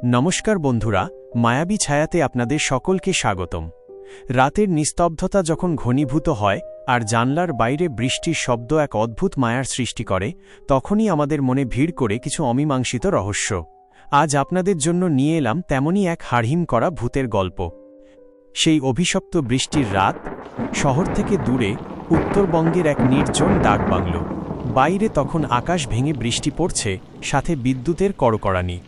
নমস্কার বন্ধুরা, মায়াবী ছায়াতে আপনাদের সকলকে স্বাগতম। রাতের নিস্তব্ধতা যখন ঘনীভূত হয় আর জানলার বাইরে বৃষ্টির শব্দ এক অদ্ভুত মায়ার সৃষ্টি করে, তখনই আমাদের মনে ভিড় করে কিছু অমীমাংসিত রহস্য। আজ আপনাদের জন্য নিয়ে এলাম তেমনই এক হাড়হিম করা ভূতের গল্প। সেই অভিশপ্ত বৃষ্টির রাত, শহর থেকে দূরে উত্তরবঙ্গের এক নির্জন ডাকবাংলো। বাইরে তখন আকাশ ভেঙে বৃষ্টি পড়ছে, সাথে বিদ্যুতের কড়কড়ানি।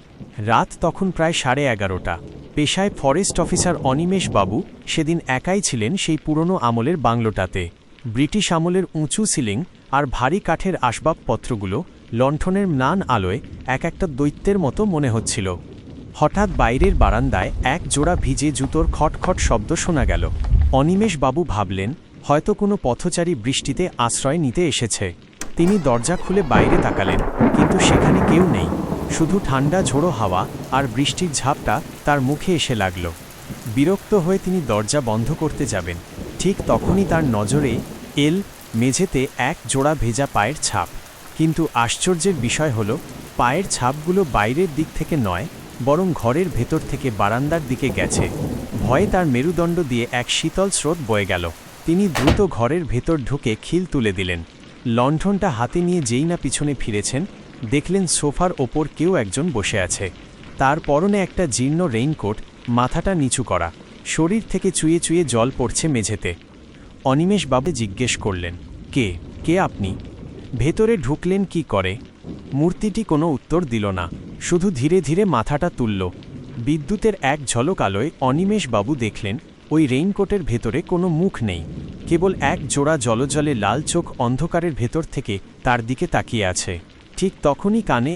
রাত তখন প্রায় 11:30। পেশায় ফরেস্ট অফিসার অনিমেষ বাবু সেদিন একাই ছিলেন সেই পুরনো আমলের বাংলোটাতে। ব্রিটিশ আমলের উঁচু সিলিং আর ভারী কাঠের আসবাবপত্রগুলো লণ্ঠনের ম্লান আলোয় এক একটা দৈত্যের মতো মনে হচ্ছিল। হঠাৎ বাইরের বারান্দায় এক জোড়া ভিজে জুতোর খটখট শব্দ শোনা গেল। অনিমেষ বাবু ভাবলেন, হয়তো কোনো পথচারী বৃষ্টিতে আশ্রয় নিতে এসেছে। তিনি দরজা খুলে বাইরে তাকালেন, কিন্তু সেখানে কেউ নেই। শুধু ঠান্ডা ঝোড়ো হাওয়া আর বৃষ্টির ঝাপটা তার মুখে এসে লাগল। বিরক্ত হয়ে তিনি দরজা বন্ধ করতে যাবেন, ঠিক তখনই তার নজরে মেঝেতে এক জোড়া ভেজা পায়ের ছাপ। কিন্তু আশ্চর্যের বিষয় হল, পায়ের ছাপগুলো বাইরের দিক থেকে নয়, বরং ঘরের ভেতর থেকে বারান্দার দিকে গেছে। ভয়ে তার মেরুদণ্ড দিয়ে এক শীতল স্রোত বয়ে গেল। তিনি দ্রুত ঘরের ভেতর ঢুকে খিল তুলে দিলেন। লণ্ঠনটা হাতে নিয়ে যেই না পিছনে ফিরেছেন, দেখলেন সোফার ওপর কেউ একজন বসে আছে। তার পরনে একটা জীর্ণ রেইনকোট, মাথাটা নিচু করা, শরীর থেকে চুয়ে চুয়ে জল পড়ছে মেঝেতে। অনিমেষ বাবু জিজ্ঞেস করলেন, কে কে আপনি? ভেতরে ঢুকলেন কি করে? মূর্তিটি কোনো উত্তর দিল না, শুধু ধীরে ধীরে মাথাটা তুলল। বিদ্যুতের এক ঝলক আলোয় অনিমেষ বাবু দেখলেন, ওই রেইনকোটের ভেতরে কোনো মুখ নেই, কেবল এক জোড়া জলজলে লাল চোখ অন্ধকারের ভেতর থেকে তার দিকে তাকিয়ে আছে। ঠিক তখনই কানে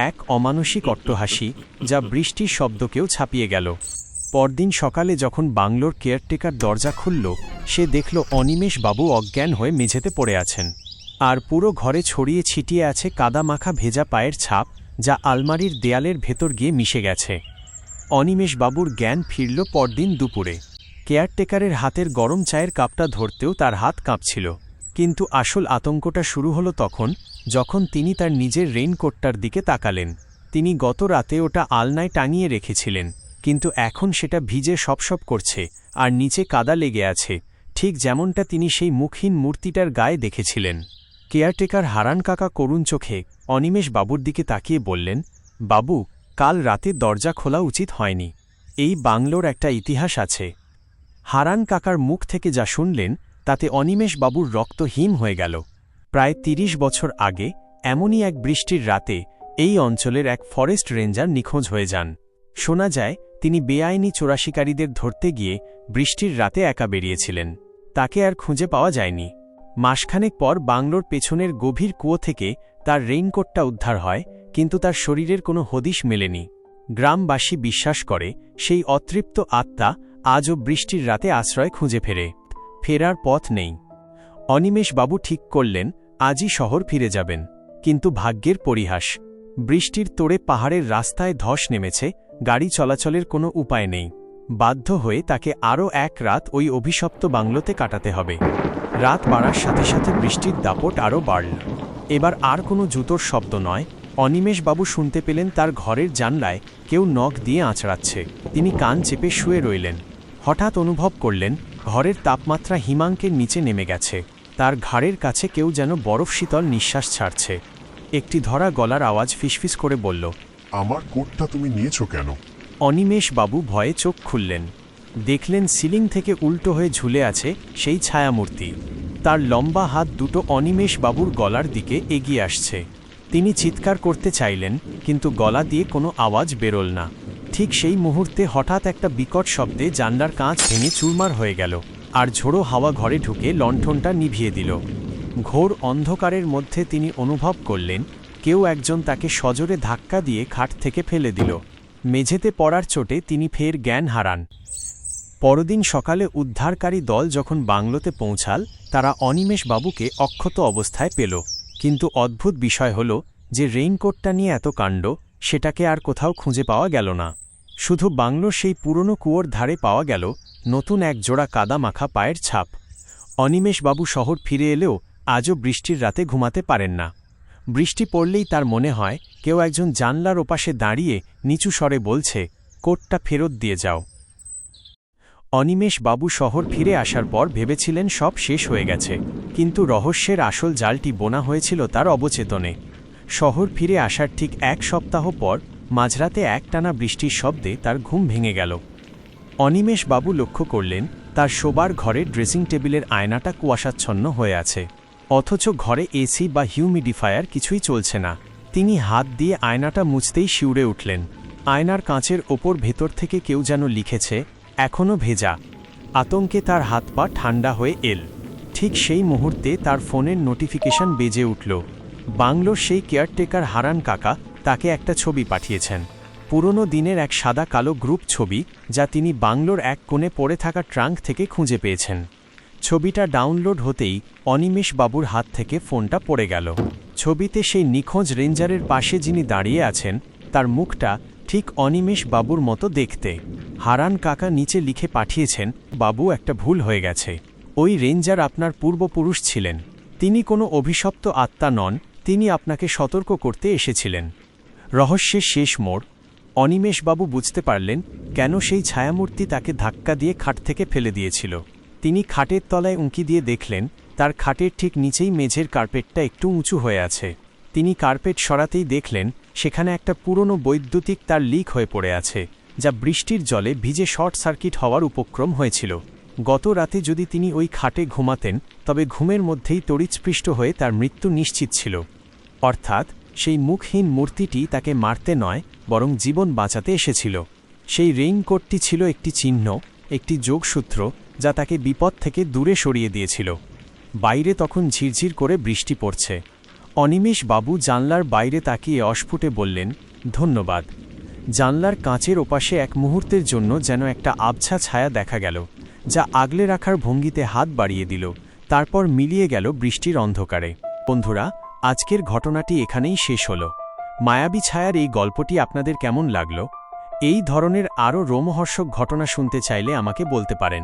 এক অমানসিক অট্টহাসি, যা বৃষ্টির শব্দকেও ছাপিয়ে গেল। পরদিন সকালে যখন বাংলোর কেয়ারটেকার দরজা খুলল, সে দেখল অনিমেষ বাবু অজ্ঞান হয়ে মেঝেতে পড়ে আছেন। আর পুরো ঘরে ছড়িয়ে ছিটিয়ে আছে কাদামাখা ভেজা পায়ের ছাপ, যা আলমারির দেয়ালের ভেতর গিয়ে মিশে গেছে। অনিমেষ বাবুর জ্ঞান ফিরল পরদিন দুপুরে। কেয়ারটেকারের হাতের গরম চায়ের কাপটা ধরতেও তার হাত কাঁপছিল। কিন্তু আসল আতঙ্কটা শুরু হলো তখন, যখন তিনি তার নিজের রেইনকোটটার দিকে তাকালেন। তিনি গত রাতে ওটা আলনায় টাঙিয়ে রেখেছিলেন, কিন্তু এখন সেটা ভিজে সপসপ করছে আর নিচে কাদা লেগে আছে, ঠিক যেমনটা তিনি সেই মুখহীন মূর্তিটার গায়ে দেখেছিলেন। কেয়ারটেকার হারান কাকা করুণ চোখে অনিমেষ বাবুর দিকে তাকিয়ে বললেন, বাবু, কাল রাতে দরজা খোলা উচিত হয়নি। এই বাংলোর একটা ইতিহাস আছে। হারান কাকার মুখ থেকে যা শুনলেন, তাতে অনিমেষ বাবুর রক্ত হিম হয়ে গেল। প্রায় 30 বছর আগে এমনই এক বৃষ্টির রাতে এই অঞ্চলের এক ফরেস্ট রেঞ্জার নিখোঁজ হয়ে যান। শোনা যায়, তিনি বেআইনি চোরাশিকারীদের ধরতে গিয়ে বৃষ্টির রাতে একা বেরিয়েছিলেন। তাকে আর খুঁজে পাওয়া যায়নি। মাসখানেক পর বাংলোর পেছনের গভীর কুয়ো থেকে তার রেইনকোটটা উদ্ধার হয়, কিন্তু তার শরীরের কোনো হদিশ মেলেনি। গ্রামবাসী বিশ্বাস করে, সেই অতৃপ্ত আত্মা আজও বৃষ্টির রাতে আশ্রয় খুঁজে ফেরার পথ নেই। অনিমেষ বাবু ঠিক করলেন, আজই শহর ফিরে যাবেন। কিন্তু ভাগ্যের পরিহাস, বৃষ্টির তোড়ে পাহাড়ের রাস্তায় ধস নেমেছে, গাড়ি চলাচলের কোনো উপায় নেই। বাধ্য হয়ে তাকে আরও এক রাত ওই অভিশপ্ত বাংলোতে কাটাতে হবে। রাত বাড়ার সাথে সাথে বৃষ্টির দাপট আরও বাড়ল। এবার আর কোনো জুতোর শব্দ নয়, অনিমেষ বাবু শুনতে পেলেন তার ঘরের জানলায় কেউ নখ দিয়ে আঁচড়াচ্ছে। তিনি কান চেপে শুয়ে রইলেন। হঠাৎ অনুভব করলেন, ঘরের তাপমাত্রা হিমাঙ্কের নিচে নেমে গেছে। তার ঘাড়ের কাছে কেউ যেন বরফ শীতল নিঃশ্বাস ছাড়ছে। একটি ধরা গলার আওয়াজ ফিসফিস করে বলল, আমার কোটটা তুমি নিয়েছো কেন? অনিমেষ বাবু ভয়ে চোখ খুললেন। দেখলেন সিলিং থেকে উল্টো হয়ে ঝুলে আছে সেই ছায়ামূর্তি। তার লম্বা হাত দুটো অনিমেষ বাবুর গলার দিকে এগিয়ে আসছে। তিনি চিৎকার করতে চাইলেন, কিন্তু গলা দিয়ে কোনো আওয়াজ বেরোল না। ঠিক সেই মুহূর্তে হঠাৎ একটা বিকট শব্দে জানলার কাঁচ ভেঙে চুরমার হয়ে গেল, আর ঝোড়ো হাওয়া ঘরে ঢুকে লণ্ঠনটা নিভিয়ে দিল। ঘোর অন্ধকারের মধ্যে তিনি অনুভব করলেন, কেউ একজন তাকে সজোরে ধাক্কা দিয়ে খাট থেকে ফেলে দিল। মেঝেতে পড়ার চোটে তিনি ফের জ্ঞান হারান। পরদিন সকালে উদ্ধারকারী দল যখন বাংলোতে পৌঁছাল, তারা অনিমেষ বাবুকে অক্ষত অবস্থায় পেল। কিন্তু অদ্ভুত বিষয় হল যে রেইনকোটটা নিয়ে এত কাণ্ড, সেটাকে আর কোথাও খুঁজে পাওয়া গেল না। শুধু বাংলোর সেই পুরনো কুয়োর ধারে পাওয়া গেল নতুন এক জোড়া কাদা মাখা পায়ের ছাপ। অনিমেষ বাবু শহর ফিরে এলেও আজও বৃষ্টির রাতে ঘুমাতে পারেন না। বৃষ্টি পড়লেই তার মনে হয় কেউ একজন জানলার ওপাশে দাঁড়িয়ে নিচু স্বরে বলছে, কোটটা ফেরত দিয়ে যাও। অনিমেষ বাবু শহর ফিরে আসার পর ভেবেছিলেন সব শেষ হয়ে গেছে, কিন্তু রহস্যের আসল জালটি বোনা হয়েছিল তার অবচেতনে। শহর ফিরে আসার ঠিক 1 সপ্তাহ পর মাঝরাতে একটানা বৃষ্টির শব্দে তার ঘুম ভেঙে গেল। অনিমেষ বাবু লক্ষ্য করলেন তার শোবার ঘরের ড্রেসিং টেবিলের আয়নাটা কুয়াশাচ্ছন্ন হয়ে আছে, অথচ ঘরে এসি বা হিউমিডিফায়ার কিছুই চলছে না। তিনি হাত দিয়ে আয়নাটা মুছতেই শিউরে উঠলেন। আয়নার কাঁচের ওপর ভেতর থেকে কেউ যেন লিখেছে, এখনও ভেজা। আতঙ্কে তার হাত পা ঠান্ডা হয়ে এল। ঠিক সেই মুহূর্তে তার ফোনের নোটিফিকেশন বেজে উঠল। বাংলোর সেই কেয়ারটেকার হারান কাকা তাকে একটা ছবি পাঠিয়েছেন, পুরনো দিনের এক সাদা কালো গ্রুপ ছবি, যা তিনি বাংলোর এক কোণে পড়ে থাকা ট্রাঙ্ক থেকে খুঁজে পেয়েছেন। ছবিটা ডাউনলোড হতেই অনিমেষ বাবুর হাত থেকে ফোনটা পড়ে গেল। ছবিতে সেই নিখোঁজ রেঞ্জারের পাশে যিনি দাঁড়িয়ে আছেন, তার মুখটা ঠিক অনিমেষ বাবুর মতো দেখতে। হারান কাকা নিচে লিখে পাঠিয়েছেন, বাবু, একটা ভুল হয়ে গেছে। ওই রেঞ্জার আপনার পূর্বপুরুষ ছিলেন। তিনি কোনো অভিশপ্ত আত্মা নন, তিনি আপনাকে সতর্ক করতে এসেছিলেন। রহস্যের শেষ মোড়। অনিমেষবাবু বুঝতে পারলেন কেন সেই ছায়ামূর্তি তাকে ধাক্কা দিয়ে খাট থেকে ফেলে দিয়েছিল। তিনি খাটের তলায় উঁকি দিয়ে দেখলেন তার খাটের ঠিক নিচেই মেঝের কার্পেটটা একটু উঁচু হয়ে আছে। তিনি কার্পেট সরাতেই দেখলেন সেখানে একটা পুরনো বৈদ্যুতিক তার লিক হয়ে পড়ে আছে, যা বৃষ্টির জলে ভিজে শর্ট সার্কিট হওয়ার উপক্রম হয়েছিল। গত রাতে যদি তিনি ওই খাটে ঘুমাতেন, তবে ঘুমের মধ্যেই তড়িৎস্পৃষ্ট হয়ে তার মৃত্যু নিশ্চিত ছিল। অর্থাৎ সেই মুখহীন মূর্তিটি তাকে মারতে নয়, বরং জীবন বাঁচাতে এসেছিল। সেই রেইনকোটটি ছিল একটি চিহ্ন, একটি যোগসূত্র, যা তাকে বিপদ থেকে দূরে সরিয়ে দিয়েছিল। বাইরে তখন ঝিরঝির করে বৃষ্টি পড়ছে। অনিমেষ বাবু জানলার বাইরে তাকিয়ে অস্ফুটে বললেন, ধন্যবাদ। জানলার কাঁচের ওপাশে এক মুহূর্তের জন্য যেন একটা আবছা ছায়া দেখা গেল, যা আগলে রাখার ভঙ্গিতে হাত বাড়িয়ে দিল, তারপর মিলিয়ে গেল বৃষ্টির অন্ধকারে। বন্ধুরা, আজকের ঘটনাটি এখানেই শেষ হল। মায়াবী ছায়ার এই গল্পটি আপনাদের কেমন লাগলো? এই ধরনের আরও রোমহর্ষক ঘটনা শুনতে চাইলে আমাকে বলতে পারেন।